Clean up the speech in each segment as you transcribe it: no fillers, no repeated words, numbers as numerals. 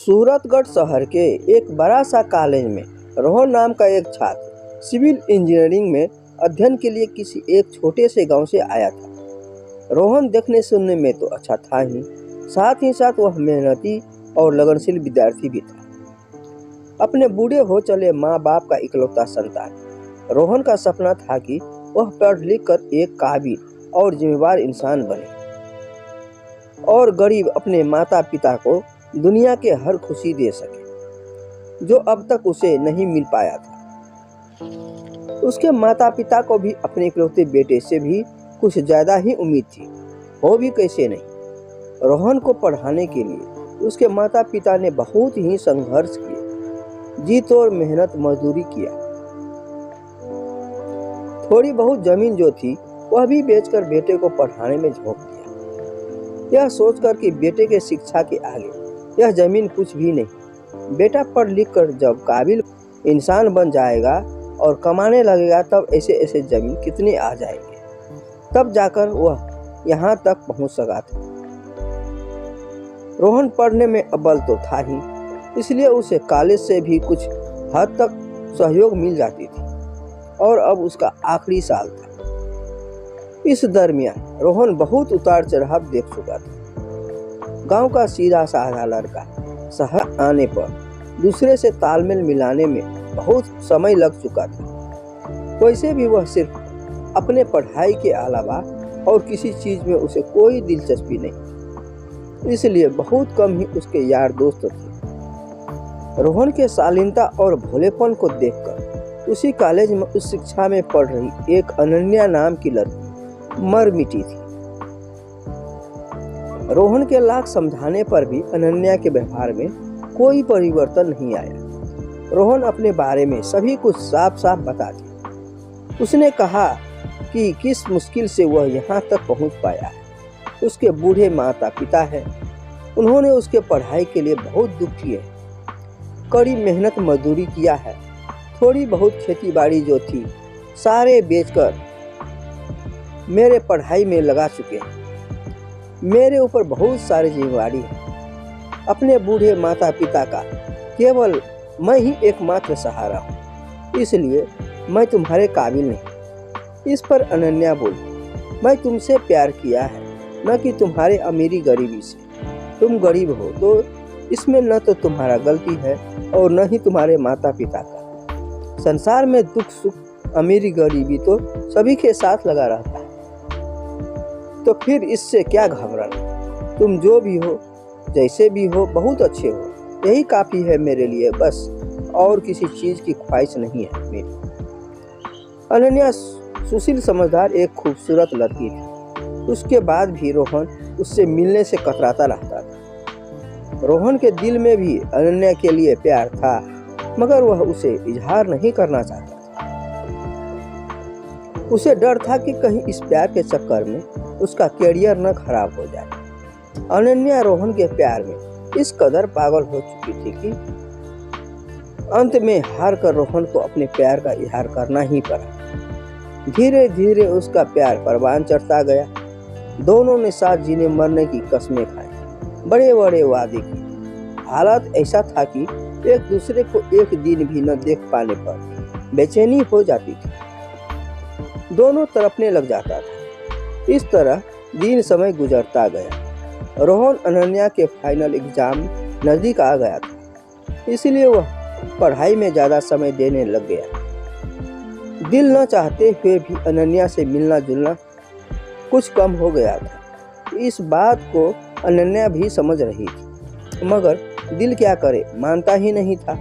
सूरतगढ़ शहर के एक बड़ा सा कॉलेज में रोहन नाम का एक छात्र सिविल इंजीनियरिंग में अध्ययन के लिए किसी एक छोटे से गांव से आया था। रोहन देखने सुनने में तो अच्छा था ही साथ वह मेहनती और लगनशील विद्यार्थी भी था। अपने बूढ़े हो चले माँ बाप का इकलौता संतान रोहन का सपना था कि वह पढ़ लिख कर एक काबिल और जिम्मेदार इंसान बने और गरीब अपने माता पिता को दुनिया के हर खुशी दे सके जो अब तक उसे नहीं मिल पाया था। उसके माता पिता को भी अपने इकलौते बेटे से भी कुछ ज्यादा ही उम्मीद थी, हो भी कैसे नहीं। रोहन को पढ़ाने के लिए उसके माता पिता ने बहुत ही संघर्ष किए, जी तोड़ मेहनत मजदूरी किया। थोड़ी बहुत जमीन जो थी वह भी बेचकर बेटे को पढ़ाने में झोंक दिया, यह सोचकर कि बेटे के शिक्षा के आगे यह जमीन कुछ भी नहीं। बेटा पढ़ लिख कर जब काबिल इंसान बन जाएगा और कमाने लगेगा तब ऐसे ऐसे जमीन कितने आ जाएंगे, तब जाकर वह यहाँ तक पहुँच सका था। रोहन पढ़ने में अव्वल तो था ही, इसलिए उसे कॉलेज से भी कुछ हद तक सहयोग मिल जाती थी और अब उसका आखिरी साल था। इस दरमियान रोहन बहुत उतार चढ़ाव देख चुका था। गांव का सीधा साधा लड़का शहर आने पर दूसरे से तालमेल मिलाने में बहुत समय लग चुका था। वैसे भी वह सिर्फ अपने पढ़ाई के अलावा और किसी चीज में उसे कोई दिलचस्पी नहीं, इसलिए बहुत कम ही उसके यार दोस्त थे। रोहन के शालीनता और भोलेपन को देखकर उसी कॉलेज में उस शिक्षा में पढ़ रही एक अनन्या नाम की लड़की मर मिटी थी। रोहन के लाख समझाने पर भी अनन्या के व्यवहार में कोई परिवर्तन नहीं आया। रोहन अपने बारे में सभी कुछ साफ साफ बता दिया। उसने कहा कि किस मुश्किल से वह यहाँ तक पहुँच पाया है। उसके बूढ़े माता पिता हैं, उन्होंने उसके पढ़ाई के लिए बहुत दुख किए, कड़ी मेहनत मजदूरी किया है। थोड़ी बहुत खेती बाड़ी जो थी सारे बेचकर मेरे पढ़ाई में लगा चुके हैं। मेरे ऊपर बहुत सारी जिम्मेदारी है। अपने बूढ़े माता पिता का केवल मैं ही एकमात्र सहारा हूँ, इसलिए मैं तुम्हारे काबिल नहीं। इस पर अनन्या बोली, मैं तुमसे प्यार किया है, न कि तुम्हारे अमीरी गरीबी से। तुम गरीब हो तो इसमें न तो तुम्हारा गलती है और न ही तुम्हारे माता पिता का। संसार में दुख सुख अमीरी गरीबी तो सभी के साथ लगा रहता है, तो फिर इससे क्या घबराना। तुम जो भी हो, जैसे भी हो, बहुत अच्छे हो, यही काफी है मेरे लिए, बस और किसी चीज की ख्वाहिश नहीं है मेरी। अनन्या सुशील समझदार एक खूबसूरत लड़की थी। उसके बाद भी रोहन उससे मिलने से कतराता रहता था। रोहन के दिल में भी अनन्या के लिए प्यार था, मगर वह उसे इजहार नहीं करना चाहता था। उसे डर था कि कहीं इस प्यार के चक्कर में उसका करियर न खराब हो जाए। अनन्या रोहन के प्यार में इस कदर पागल हो चुकी थी कि अंत में हार कर रोहन को अपने प्यार का इजहार करना ही पड़ा। धीरे धीरे उसका प्यार परवान चढ़ता गया। दोनों ने साथ जीने मरने की कसमें खाई, बड़े बड़े वादे किए। हालात ऐसा था कि एक दूसरे को एक दिन भी न देख पाने पर बेचैनी हो जाती थी, दोनों तड़पने लग जाता था। इस तरह दिन समय गुजरता गया। रोहन अनन्या के फाइनल एग्जाम नजदीक आ गया था, इसलिए वह पढ़ाई में ज्यादा समय देने लग गया। दिल न चाहते हुए भी अनन्या से मिलना जुलना कुछ कम हो गया था। इस बात को अनन्या भी समझ रही थी, मगर दिल क्या करे, मानता ही नहीं था।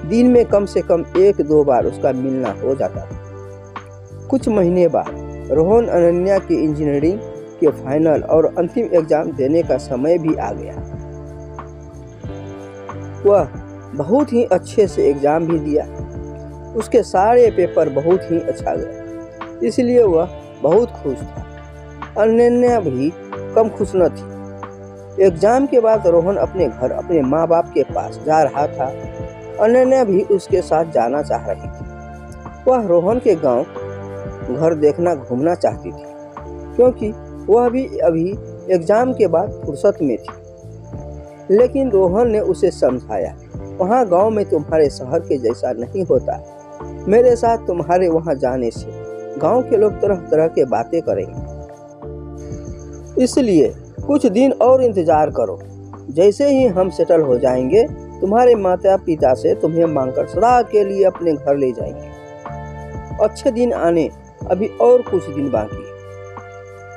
दिन में कम से कम 1-2 बार उसका मिलना हो जाता था। कुछ महीने बाद रोहन अनन्या के इंजीनियरिंग के फाइनल और अंतिम एग्जाम देने का समय भी आ गया। वह बहुत ही अच्छे से एग्जाम भी दिया। उसके सारे पेपर बहुत ही अच्छा गए, इसलिए वह बहुत खुश था। अनन्या भी कम खुश न थी। एग्जाम के बाद रोहन अपने घर अपने माँ बाप के पास जा रहा था। अनन्या भी उसके साथ जाना चाह रही थी। वह रोहन के गांव घर देखना घूमना चाहती थी, क्योंकि वह भी अभी एग्जाम के बाद फुर्सत में थी। लेकिन रोहन ने उसे समझाया, वहाँ गांव में तुम्हारे शहर के जैसा नहीं होता। मेरे साथ तुम्हारे वहाँ जाने से गांव के लोग तरह तरह के बातें करेंगे, इसलिए कुछ दिन और इंतजार करो। जैसे ही हम सेटल हो जाएंगे, तुम्हारे माता पिता से तुम्हें मांगकर सदा के लिए अपने घर ले जाएंगे। अच्छे दिन आने अभी और कुछ दिन बाकी है।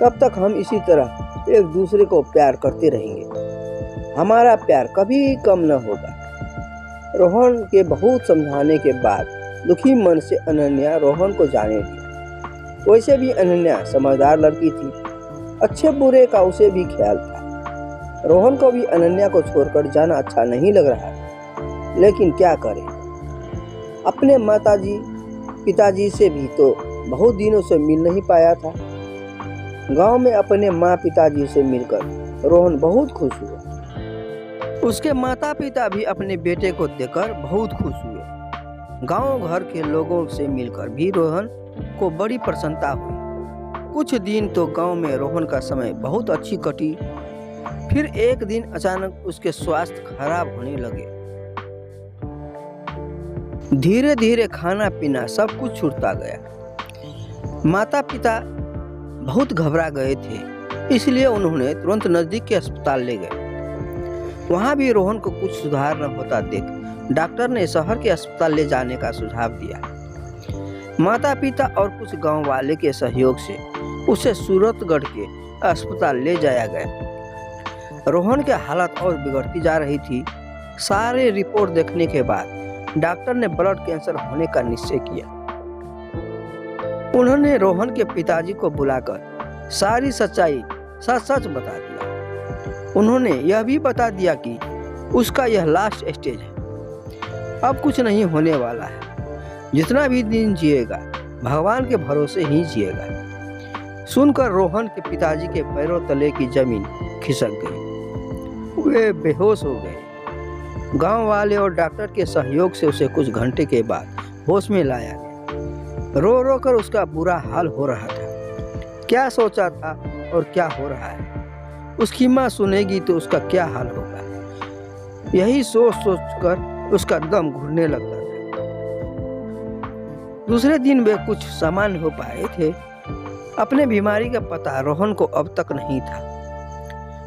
तब तक हम इसी तरह एक दूसरे को प्यार करते रहेंगे। हमारा प्यार कभी कम न होगा। रोहन के बहुत समझाने के बाद दुखी मन से अनन्या रोहन को जाने दिया। वैसे भी अनन्या समझदार लड़की थी, अच्छे बुरे का उसे भी ख्याल था। रोहन को भी अनन्या को छोड़कर जाना अच्छा नहीं लग रहा था, लेकिन क्या करें, अपने माताजी पिताजी से भी तो बहुत दिनों से मिल नहीं पाया था। गांव में अपने माँ पिताजी से मिलकर रोहन बहुत खुश हुआ। उसके माता पिता भी अपने बेटे को देखकर बहुत खुश हुए। गांव घर के लोगों से मिलकर भी रोहन को बड़ी प्रसन्नता हुई। कुछ दिन तो गांव में रोहन का समय बहुत अच्छी कटी। फिर एक दिन अचानक उसके स्वास्थ्य खराब होने लगे। धीरे धीरे खाना पीना सब कुछ छूटता गया। माता पिता बहुत घबरा गए थे, इसलिए उन्होंने तुरंत नजदीक के अस्पताल ले गए। वहां भी रोहन को कुछ सुधार न होता देख डॉक्टर ने शहर के अस्पताल ले जाने का सुझाव दिया। माता पिता और कुछ गांव वाले के सहयोग से उसे सूरतगढ़ के अस्पताल ले जाया गया। रोहन की हालत और बिगड़ती जा रही थी। सारे रिपोर्ट देखने के बाद डॉक्टर ने ब्लड कैंसर होने का निश्चय किया। उन्होंने रोहन के पिताजी को बुलाकर सारी सच्चाई सच सच बता दिया। उन्होंने यह भी बता दिया कि उसका यह लास्ट स्टेज है, अब कुछ नहीं होने वाला है। जितना भी दिन जिएगा भगवान के भरोसे ही जिएगा। सुनकर रोहन के पिताजी के पैरों तले की जमीन खिसक गई। वे बेहोश हो गए। गांव वाले और डॉक्टर के सहयोग से उसे कुछ घंटे के बाद होश में लाया गया। रो रो कर उसका बुरा हाल हो रहा था। क्या सोचा था और क्या हो रहा है, उसकी माँ सुनेगी तो उसका क्या हाल होगा। यही सोच सोच कर उसका दम घुटने लगता था। दूसरे दिन वे कुछ सामान्य हो पाए थे। अपने बीमारी का पता रोहन को अब तक नहीं था।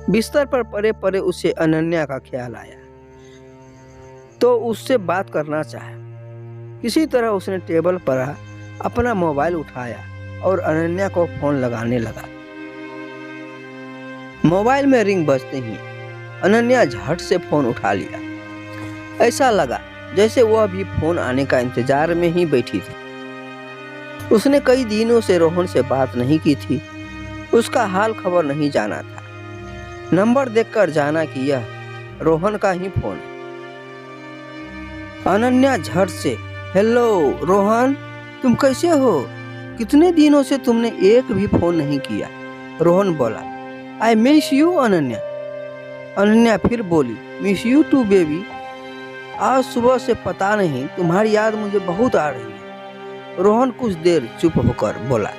बिस्तर पर पड़े पड़े उसे अनन्या का ख्याल आया तो उससे बात करना चाहा। किसी तरह उसने टेबल पर अपना मोबाइल उठाया और अनन्या को फोन लगाने लगा। मोबाइल में रिंग बजते ही अनन्या झट से फोन उठा लिया। ऐसा लगा जैसे वह भी फोन आने का इंतजार में ही बैठी थी। उसने कई दिनों से रोहन से बात नहीं की थी। उसका हाल खबर नहीं जाना था। नंबर देखकर जाना कि यह रोहन का ही फोन है। अनन्या झट से, हेलो रोहन, तुम कैसे हो? कितने दिनों से तुमने एक भी फोन नहीं किया। रोहन बोला, I miss you Ananya. Ananya फिर बोली, मिस यू टू बेबी। आज सुबह से पता नहीं तुम्हारी याद मुझे बहुत आ रही है। रोहन कुछ देर चुप होकर बोला,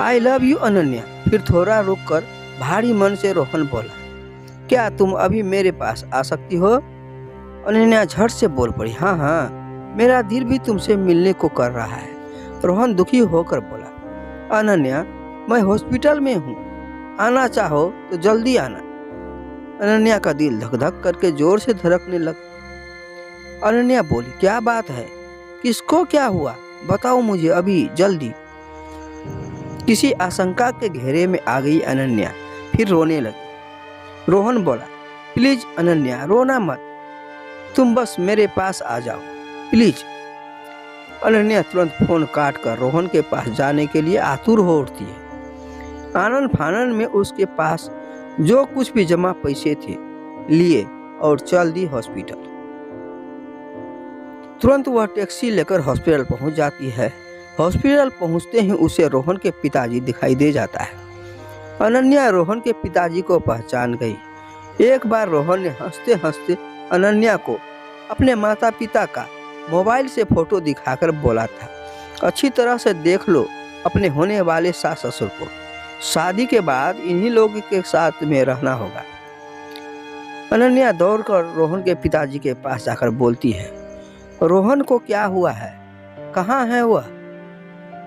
आई लव यू अनन्या। फिर थोड़ा रुक कर भारी मन से रोहन बोला, क्या तुम अभी मेरे पास आ सकती हो? अनन्या झट से बोल पड़ी, हाँ हाँ, मेरा दिल भी तुमसे मिलने को कर रहा है। रोहन दुखी होकर बोला, अनन्या मैं हॉस्पिटल में हूँ, आना चाहो तो जल्दी आना। अनन्या का दिल धक धक करके जोर से धड़कने लगा। अनन्या बोली, क्या बात है, किसको क्या हुआ, बताओ मुझे अभी जल्दी। किसी आशंका के घेरे में आ गई अनन्या फिर रोने लगी। रोहन बोला, प्लीज अनन्या रोना मत, तुम बस मेरे पास आ जाओ प्लीज। अनन्या तुरंत फोन काट कर रोहन के पास जाने के लिए आतुर हो उठती है। आनन फानन में उसके पास जो कुछ भी जमा पैसे थे लिए और चल दी हॉस्पिटल। तुरंत वह टैक्सी लेकर हॉस्पिटल पहुंच जाती है। हॉस्पिटल पहुंचते ही उसे रोहन के पिताजी दिखाई दे जाता है। अनन्या रोहन के पिताजी को पहचान गई। एक बार रोहन ने हंसते हंसते अनन्या को अपने माता पिता का मोबाइल से फोटो दिखाकर बोला था, अच्छी तरह से देख लो अपने होने वाले सास ससुर को, शादी के बाद इन्हीं लोगों के साथ में रहना होगा। अनन्या दौड़कर रोहन के पिताजी के पास जाकर बोलती है, रोहन को क्या हुआ है, कहाँ है वह?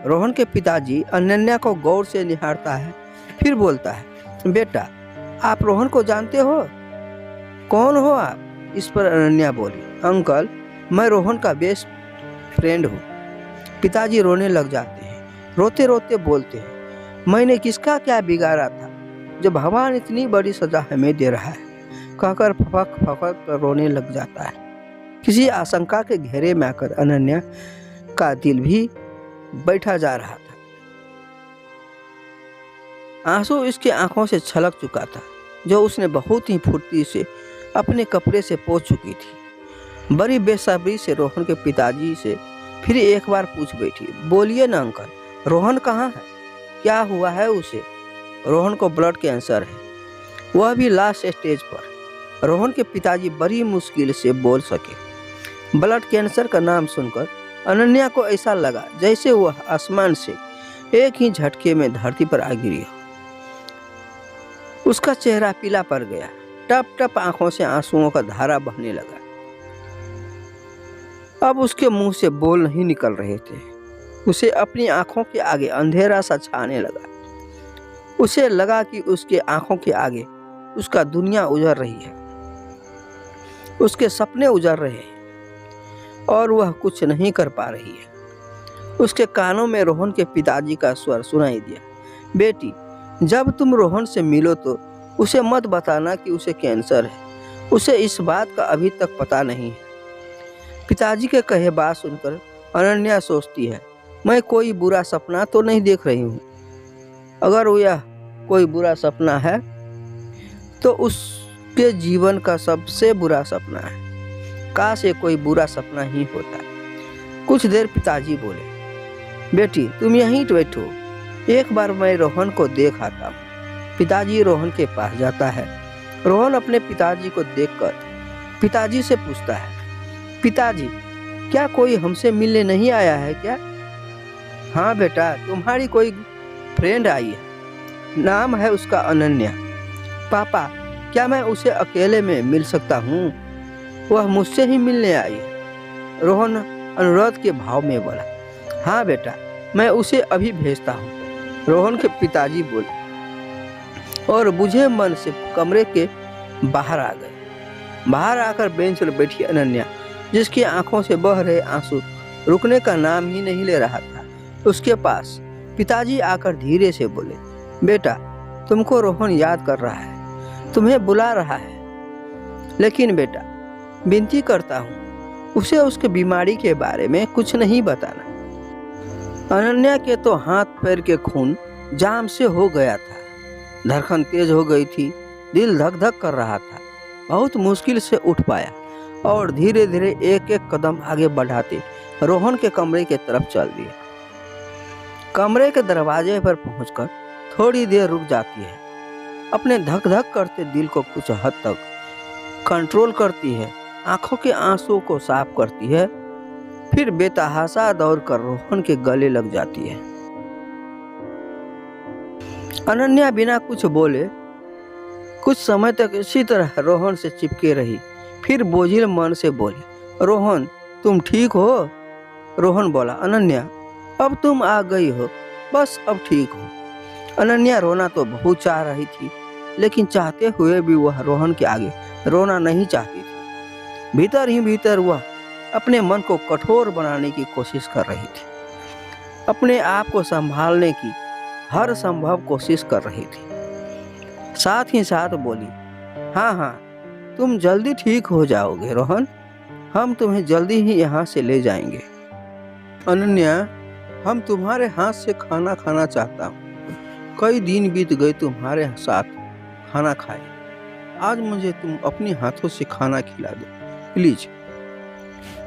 रोहन के पिताजी अनन्या को गौर से निहारता है, फिर बोलता है, बेटा आप रोहन को जानते हो? कौन हो आप? इस पर अनन्या बोली, अंकल मैं रोहन का बेस्ट फ्रेंड हूँ। पिताजी रोने लग जाते हैं, रोते रोते बोलते हैं, मैंने किसका क्या बिगाड़ा था जो भगवान इतनी बड़ी सजा हमें दे रहा है? कहकर फपक फपक कर रोने लग जाता है। किसी आशंका के घेरे में आकर अनन्या का दिल भी बैठा जा रहा था। आंसू इसके आंखों से छलक चुका था, जो उसने बहुत ही फुर्ती से अपने कपड़े से पोंछ चुकी थी। बड़ी बेसब्री से रोहन के पिताजी से फिर एक बार पूछ बैठी, बोलिए ना अंकल, रोहन कहाँ है? क्या हुआ है उसे? रोहन को ब्लड कैंसर है, वह भी लास्ट स्टेज पर। रोहन के पिताजी बड़ी मुश्किल से बोल सके। ब्लड कैंसर का नाम सुनकर अनन्या को ऐसा लगा जैसे वह आसमान से एक ही झटके में धरती पर आ गिरी हो। उसका चेहरा पीला पड़ गया, टप टप आंखों से आंसुओं का धारा बहने लगा। अब उसके मुंह से बोल नहीं निकल रहे थे। उसे अपनी आंखों के आगे अंधेरा सा छाने लगा। उसे लगा कि उसके आंखों के आगे उसका दुनिया उजड़ रही है, उसके सपने उजड़ रहे हैं और वह कुछ नहीं कर पा रही है। उसके कानों में रोहन के पिताजी का स्वर सुनाई दिया, बेटी जब तुम रोहन से मिलो तो उसे मत बताना कि उसे कैंसर है, उसे इस बात का अभी तक पता नहीं है। पिताजी के कहे बात सुनकर अनन्या सोचती है, मैं कोई बुरा सपना तो नहीं देख रही हूँ। अगर यह कोई बुरा सपना है तो उसके जीवन का सबसे बुरा सपना है। काश ये कोई बुरा सपना ही होता। कुछ देर पिताजी बोले, बेटी तुम यहीं बैठो, एक बार मैं रोहन को देख आता हूँ। पिताजी रोहन के पास जाता है। रोहन अपने पिताजी को देखकर पिताजी से पूछता है, पिताजी क्या कोई हमसे मिलने नहीं आया है क्या? हाँ बेटा, तुम्हारी कोई फ्रेंड आई है, नाम है उसका अनन्या। पापा क्या मैं उसे अकेले में मिल सकता हूँ? वह मुझसे ही मिलने आई है। रोहन अनुरोध के भाव में बोला, हाँ बेटा मैं उसे अभी भेजता हूँ। रोहन के पिताजी बोले और बुझे मन से कमरे के बाहर आ गए। बाहर आकर बेंच पर बैठी अनन्या, जिसकी आंखों से बह रहे आंसू रुकने का नाम ही नहीं ले रहा था, उसके पास पिताजी आकर धीरे से बोले, बेटा तुमको रोहन याद कर रहा है, तुम्हें बुला रहा है, लेकिन बेटा विनती करता हूँ उसे उसके बीमारी के बारे में कुछ नहीं बताना। अनन्या के तो हाथ पैर के खून जाम से हो गया था, धड़कन तेज हो गई थी, दिल धक धक कर रहा था। बहुत मुश्किल से उठ पाया और धीरे धीरे एक एक कदम आगे बढ़ाते रोहन के कमरे की तरफ चल दिया। कमरे के दरवाजे पर पहुंचकर थोड़ी देर रुक जाती है, अपने धक धक करते दिल को कुछ हद तक कंट्रोल करती है, आंखों के आंसू को साफ करती है, फिर बेतहाशा दौड़कर रोहन के गले लग जाती है। अनन्या बिना कुछ बोले कुछ समय तक इसी तरह रोहन से चिपके रही, फिर बोझिल मन से बोली, रोहन तुम ठीक हो? रोहन बोला, अनन्या अब तुम आ गई हो, बस अब ठीक हो। अनन्या रोना तो बहुत चाह रही थी, लेकिन चाहते हुए भी वह रोहन के आगे रोना नहीं चाहती थी। भीतर ही भीतर वह अपने मन को कठोर बनाने की कोशिश कर रही थी, अपने आप को संभालने की हर संभव कोशिश कर रही थी। साथ ही साथ बोली, हाँ हाँ तुम जल्दी ठीक हो जाओगे रोहन, हम तुम्हें जल्दी ही यहाँ से ले जाएंगे। अनन्या हम तुम्हारे हाथ से खाना खाना चाहता हूँ, कई दिन बीत गए तुम्हारे साथ खाना खाए, आज मुझे तुम अपने हाथों से खाना खिला दो प्लीज।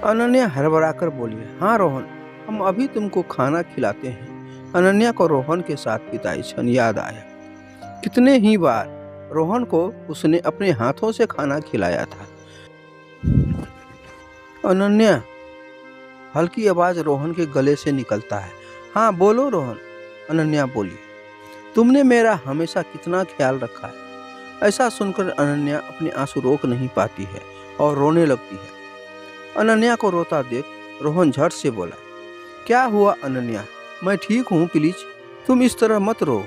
अनन्या हड़बड़ाकर बोली, हाँ रोहन हम अभी तुमको खाना खिलाते हैं। अनन्या को रोहन के साथ बिताई क्षण याद आया। कितने ही बार रोहन को उसने अपने हाथों से खाना खिलाया था। अनन्या, हल्की आवाज रोहन के गले से निकलता है। हाँ बोलो रोहन, अनन्या बोली। तुमने मेरा हमेशा कितना ख्याल रखा है, ऐसा सुनकर अनन्या अपने आंसू रोक नहीं पाती है और रोने लगती है। अनन्या को रोता देख रोहन झट से बोला, क्या हुआ अनन्या? मैं ठीक हूँ, प्लीज तुम इस तरह मत रो।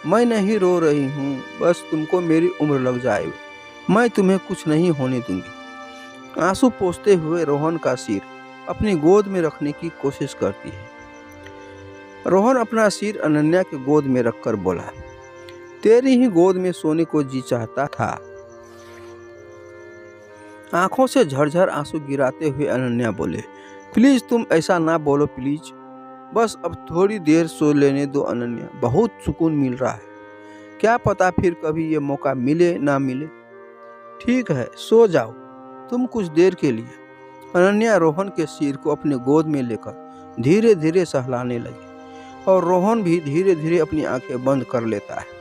मैं नहीं रो रही हूँ, बस तुमको मेरी उम्र लग जाए, मैं तुम्हें कुछ नहीं होने दूंगी। आंसू पोंछते हुए रोहन का सिर अपनी गोद में रखने की कोशिश करती है। रोहन अपना सिर अनन्या के गोद में रखकर बोला, तेरी ही गोद में सोने को जी चाहता था। आंखों से झरझर आंसू गिराते हुए अनन्या बोले, प्लीज तुम ऐसा ना बोलो प्लीज, बस अब थोड़ी देर सो लेने दो अनन्या, बहुत सुकून मिल रहा है, क्या पता फिर कभी ये मौका मिले ना मिले। ठीक है, सो जाओ तुम कुछ देर के लिए। अनन्या रोहन के सिर को अपने गोद में लेकर धीरे धीरे सहलाने लगी और रोहन भी धीरे धीरे अपनी आंखें बंद कर लेता है।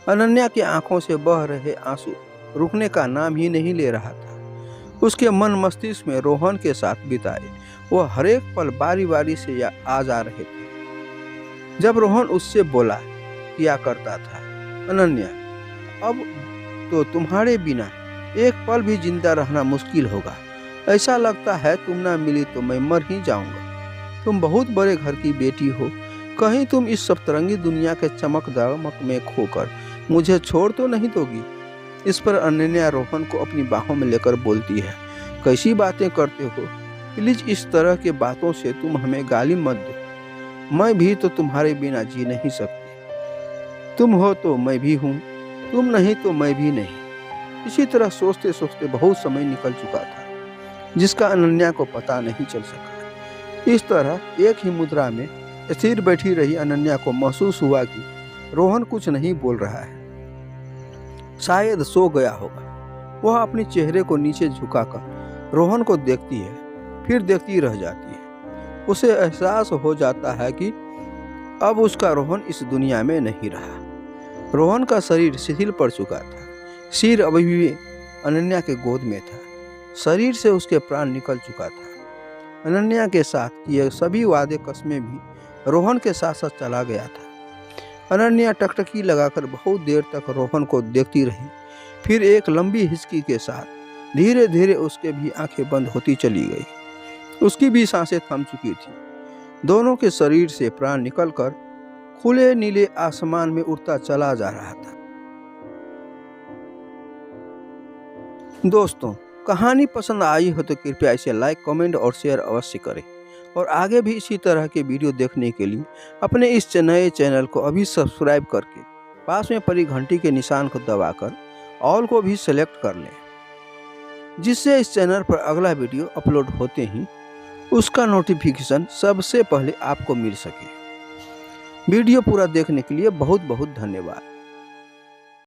अनन्या की आंखों से बह रहे आंसू रुकने का नाम ही नहीं ले रहा था। उसके मन मस्तिष्क में रोहन के साथ बिताए वो हर एक पल बारी बारी से आ जा रहे थे। जब रोहन उससे बोला किया करता था, अनन्या अब तो तुम्हारे बिना एक पल भी जिंदा रहना मुश्किल होगा, ऐसा लगता है तुम ना मिली तो मैं मर ही जाऊंगा। तुम बहुत बड़े घर की बेटी हो, कहीं तुम इस सप्तरंगी दुनिया के चमक दमक में खोकर मुझे छोड़ तो नहीं दोगी। इस पर अनन्या रोहन को अपनी बाहों में लेकर बोलती है, कैसी बातें करते हो, प्लीज इस तरह के बातों से तुम हमें गाली मत दो, मैं भी तो तुम्हारे बिना जी नहीं सकती, तुम हो तो मैं भी हूँ, तुम नहीं तो मैं भी नहीं। इसी तरह सोचते सोचते बहुत समय निकल चुका था, जिसका अनन्या को पता नहीं चल सका। इस तरह एक ही मुद्रा में स्थिर बैठी रही अनन्या को महसूस हुआ कि रोहन कुछ नहीं बोल रहा है, शायद सो गया होगा। वह अपने चेहरे को नीचे झुकाकर रोहन को देखती है, फिर देखती रह जाती है। उसे एहसास हो जाता है कि अब उसका रोहन इस दुनिया में नहीं रहा। रोहन का शरीर शिथिल पड़ चुका था, सिर अभी भी अनन्या के गोद में था, शरीर से उसके प्राण निकल चुका था। अनन्या के साथ किए सभी वादे कस्में भी रोहन के साथ साथ चला गया था। अनन्या टकटकी लगाकर बहुत देर तक रोहन को देखती रही, फिर एक लंबी हिचकी के साथ धीरे धीरे उसके भी आंखें बंद होती चली गई। उसकी भी सांसें थम चुकी थी। दोनों के शरीर से प्राण निकलकर खुले नीले आसमान में उड़ता चला जा रहा था। दोस्तों, कहानी पसंद आई हो तो कृपया इसे लाइक, कमेंट और शेयर अवश्य करें और आगे भी इसी तरह के वीडियो देखने के लिए अपने इस नए चैनल को अभी सब्सक्राइब करके पास में पड़ी घंटी के निशान को दबाकर ऑल को भी सेलेक्ट कर लें, जिससे इस चैनल पर अगला वीडियो अपलोड होते ही उसका नोटिफिकेशन सबसे पहले आपको मिल सके। वीडियो पूरा देखने के लिए बहुत बहुत धन्यवाद।